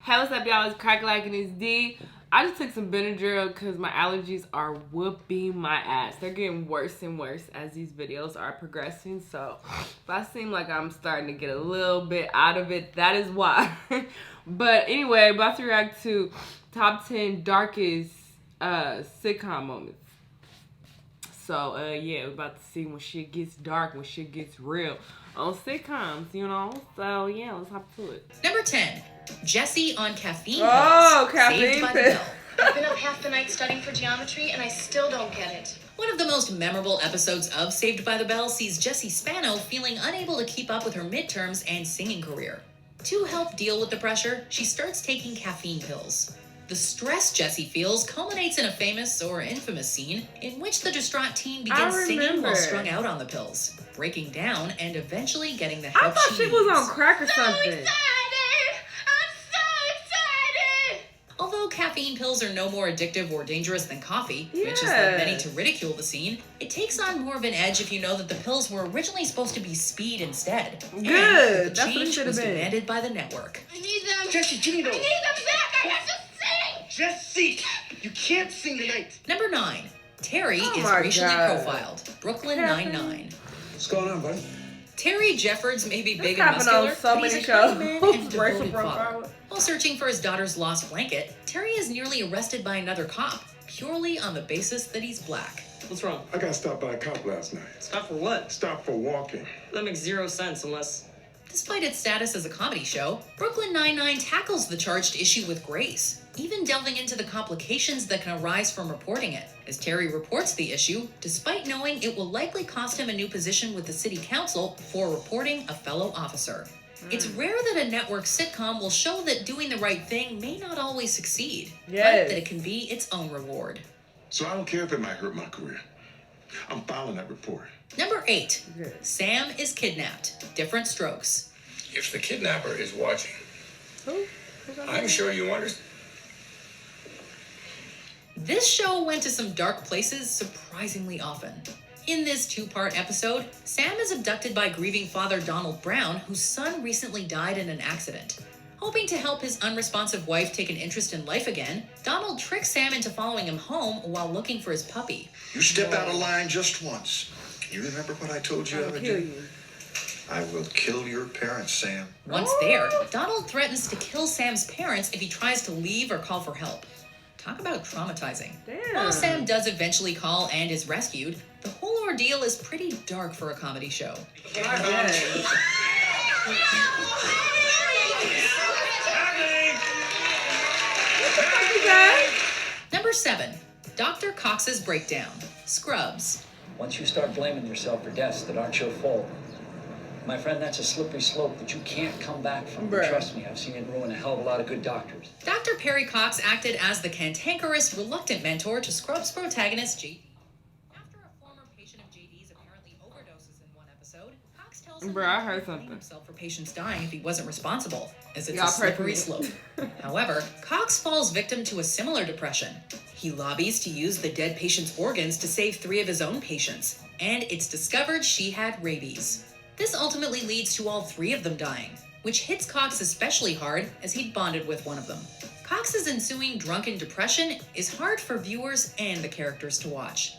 Hey, what's up, y'all? It's Crack Like and it's D. I just took some Benadryl because my allergies are whooping my ass. They're getting worse and worse as these videos are progressing. So if I seem like I'm starting to get a little bit out of it, that is why. But anyway, about to react to top 10 darkest sitcom moments. So yeah, we're about to see when shit gets dark, when shit gets real on sitcoms, you know? So yeah, let's hop to it. Number 10, Jessie on Caffeine. Oh, Caffeine Saved by the Bell. I've been up half the night studying for geometry and I still don't get it. One of the most memorable episodes of Saved by the Bell sees Jessie Spano feeling unable to keep up with her midterms and singing career. To help deal with the pressure, she starts taking caffeine pills. The stress Jessie feels culminates in a famous or infamous scene in which the distraught teen begins singing while strung out on the pills, breaking down and eventually getting the help I thought she needs. was on crack or something. So excited! I'm so excited! Although caffeine pills are no more addictive or dangerous than coffee, which has led many to ridicule the scene, it takes on more of an edge if you know that the pills were originally supposed to be speed instead. Good. And the That's what it change should have was been. demanded by the network. I need them! Jessie, give me those. I need them back! I have to sing! Jessie, you can't sing tonight. Number 9. Terry Oh is my racially God. profiled. Brooklyn Caffeine. Nine-Nine. What's going on, buddy? Terry Jeffords may be This big and happened muscular, on so but he's many a kind shows. man and Racial devoted father. profile. While searching for his daughter's lost blanket, Terry is nearly arrested by another cop, purely on the basis that he's black. What's wrong? I got stopped by a cop last night. Stop for what? Stopped for walking. That makes 0 sense unless... Despite its status as a comedy show, Brooklyn Nine-Nine tackles the charged issue with grace, even delving into the complications that can arise from reporting it, as Terry reports the issue, despite knowing it will likely cost him a new position with the city council for reporting a fellow officer. It's rare that a network sitcom will show that doing the right thing may not always succeed, but Yes. that it can be its own reward. So I don't care if it might hurt my career. I'm filing that report. Number 8. Good. Sam is kidnapped. Different strokes. If the kidnapper is watching, Who? I'm sure you understand. This show went to some dark places surprisingly often. In this 2-part episode, Sam is abducted by grieving father Donald Brown, whose son recently died in an accident. Hoping to help his unresponsive wife take an interest in life again, Donald tricks Sam into following him home while looking for his puppy. You step out of line just once. You remember what I told you I I'll would kill do? you. I will kill your parents, Sam. Once there, Donald threatens to kill Sam's parents if he tries to leave or call for help. Talk about traumatizing. Damn. While Sam does eventually call and is rescued, the whole ordeal is pretty dark for a comedy show. Yes. Number 7. Dr. Cox's Breakdown. Scrubs. Once you start blaming yourself for deaths that aren't your fault, my friend, that's a slippery slope that you can't come back from. Bruh. Trust me, I've seen it ruin a hell of a lot of good doctors. Dr. Perry Cox acted as the cantankerous, reluctant mentor to Scrubs protagonist JD. After a former patient of JD's apparently overdoses in one episode, Cox tells him Bruh, that I heard he would blame something. himself for patients dying if he wasn't responsible, as it's Y'all a pray for slippery me. slope. However, Cox falls victim to a similar depression. He lobbies to use the dead patient's organs to save 3 of his own patients, and it's discovered she had rabies. This ultimately leads to all 3 of them dying, which hits Cox especially hard as he'd bonded with one of them. Cox's ensuing drunken depression is hard for viewers and the characters to watch.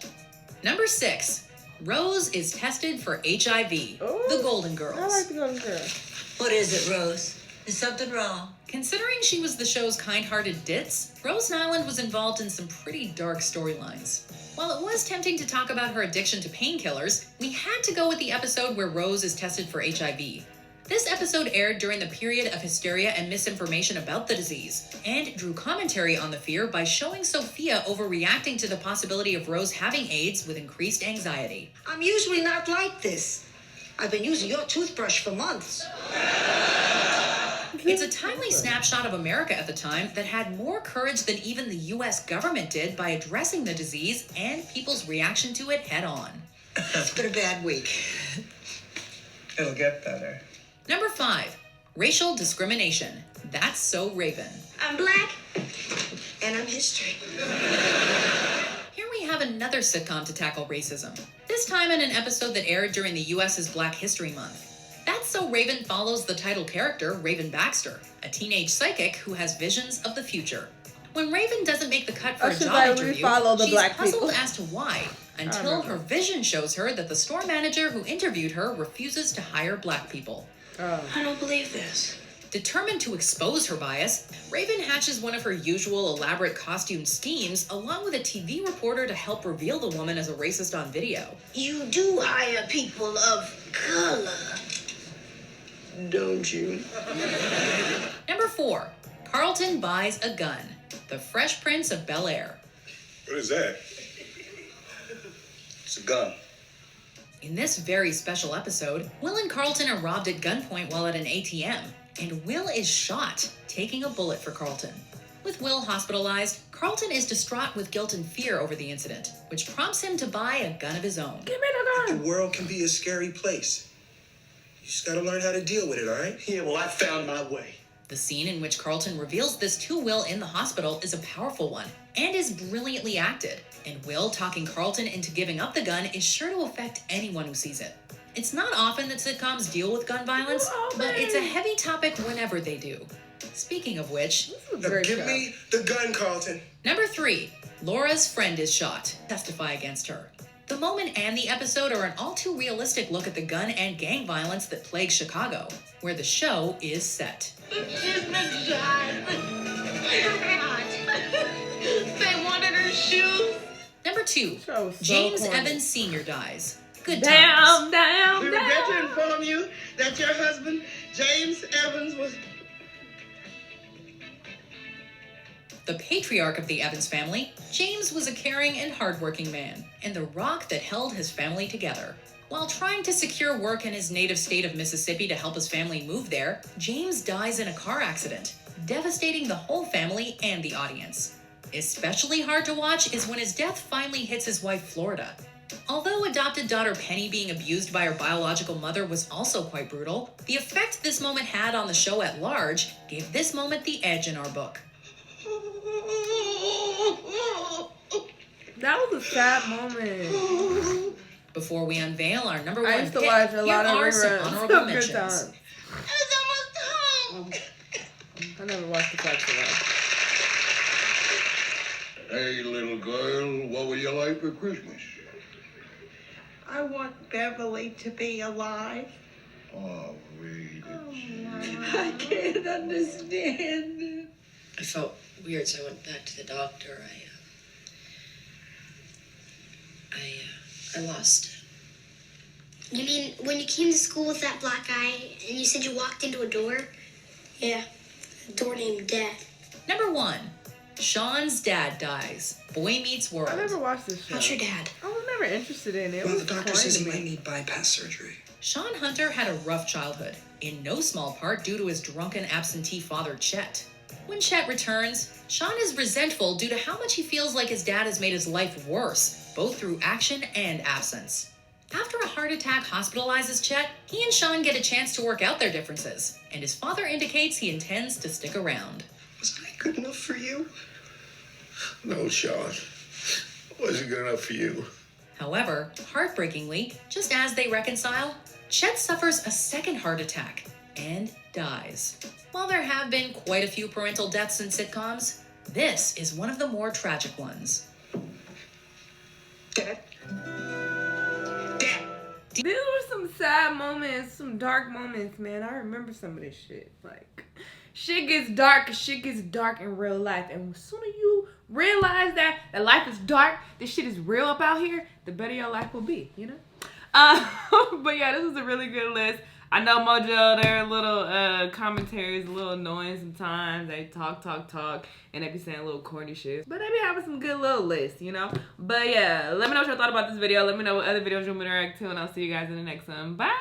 Number 6. Rose is tested for HIV. Ooh, The Golden Girls. I like the Golden Girl. What is it, Rose? Is something wrong? Considering she was the show's kind-hearted ditz, Rose Nyland was involved in some pretty dark storylines. While it was tempting to talk about her addiction to painkillers, we had to go with the episode where Rose is tested for HIV. This episode aired during the period of hysteria and misinformation about the disease, and drew commentary on the fear by showing Sophia overreacting to the possibility of Rose having AIDS with increased anxiety. I'm usually not like this. I've been using your toothbrush for months. It's a timely snapshot of America at the time that had more courage than even the US government did by addressing the disease and people's reaction to it head on. It's been a bad week. It'll get better. Number 5. Racial discrimination. That's So Raven. I'm black, and I'm history. Here we have another sitcom to tackle racism. This time in an episode that aired during the US's Black History Month. That so Raven follows the title character, Raven Baxter, a teenage psychic who has visions of the future. When Raven doesn't make the cut for a job interview, she's puzzled as to why, until her vision shows her that the store manager who interviewed her refuses to hire black people. I don't believe this. Determined to expose her bias, Raven hatches one of her usual elaborate costume schemes along with a TV reporter to help reveal the woman as a racist on video. You do hire people of color, don't you? Number 4. Carlton buys a gun. The Fresh Prince of Bel-Air. What is that? It's a gun. In this very special episode, Will and Carlton are robbed at gunpoint while at an ATM, and Will is shot, taking a bullet for Carlton. With Will hospitalized, Carlton is distraught with guilt and fear over the incident, which prompts him to buy a gun of his own. Give me the gun! The world can be a scary place. You just gotta learn how to deal with it, all right? Yeah, well, I found my way. The scene in which Carlton reveals this to Will in the hospital is a powerful one, and is brilliantly acted. And Will talking Carlton into giving up the gun is sure to affect anyone who sees it. It's not often that sitcoms deal with gun violence, but it's a heavy topic whenever they do. Speaking of which, Now give me the gun, Carlton. Number 3, Laura's friend is shot. Testify against her. The moment and the episode are an all too realistic look at the gun and gang violence that plagues Chicago, where the show is set. They wanted her shoes. Number 2, So James corny. Evans Sr. dies. Good Down, times. down, We regret to down. inform you that your husband, James Evans, was... The patriarch of the Evans family, James was a caring and hardworking man, and the rock that held his family together. While trying to secure work in his native state of Mississippi to help his family move there, James dies in a car accident, devastating the whole family and the audience. Especially hard to watch is when his death finally hits his wife Florida. Although adopted daughter Penny being abused by her biological mother was also quite brutal, the effect this moment had on the show at large gave this moment the edge in our book. That was a sad moment. Before we unveil our number 1 I used to pick, watch a here lot of are some reruns. honorable Good mentions. times. I never watched the Coxs Breakdown. Hey, little girl, what would you like for Christmas? I want Beverly to be alive. Oh, wait. I can't understand. I felt weird, so I went back to the doctor. I lost. You mean when you came to school with that black guy and you said you walked into a door? Yeah, a door named Death. Number 1, Sean's dad dies. Boy Meets World. I never watched this show. How's your dad? I was never interested in it. It Well, was the doctor corny says to he might me. need bypass surgery. Sean Hunter had a rough childhood, in no small part due to his drunken absentee father, Chet. When Chet returns, Sean is resentful due to how much he feels like his dad has made his life worse, both through action and absence. After a heart attack hospitalizes Chet, he and Sean get a chance to work out their differences, and his father indicates he intends to stick around. Wasn't I good enough for you? No, Sean. Wasn't good enough for you. However, heartbreakingly, just as they reconcile, Chet suffers a second heart attack and dies. While there have been quite a few parental deaths in sitcoms, this is one of the more tragic ones. Dad? These were some sad moments, some dark moments, man. I remember some of this shit. Like, shit gets dark in real life. And as soon as you realize that life is dark, this shit is real up out here, the better your life will be, you know? But yeah, this was a really good list. I know Mojo, their little commentaries a little annoying sometimes. They talk, and they be saying little corny shit. But they be having some good little lists, you know? But yeah, let me know what y'all thought about this video. Let me know what other videos you want me to react to, and I'll see you guys in the next one. Bye!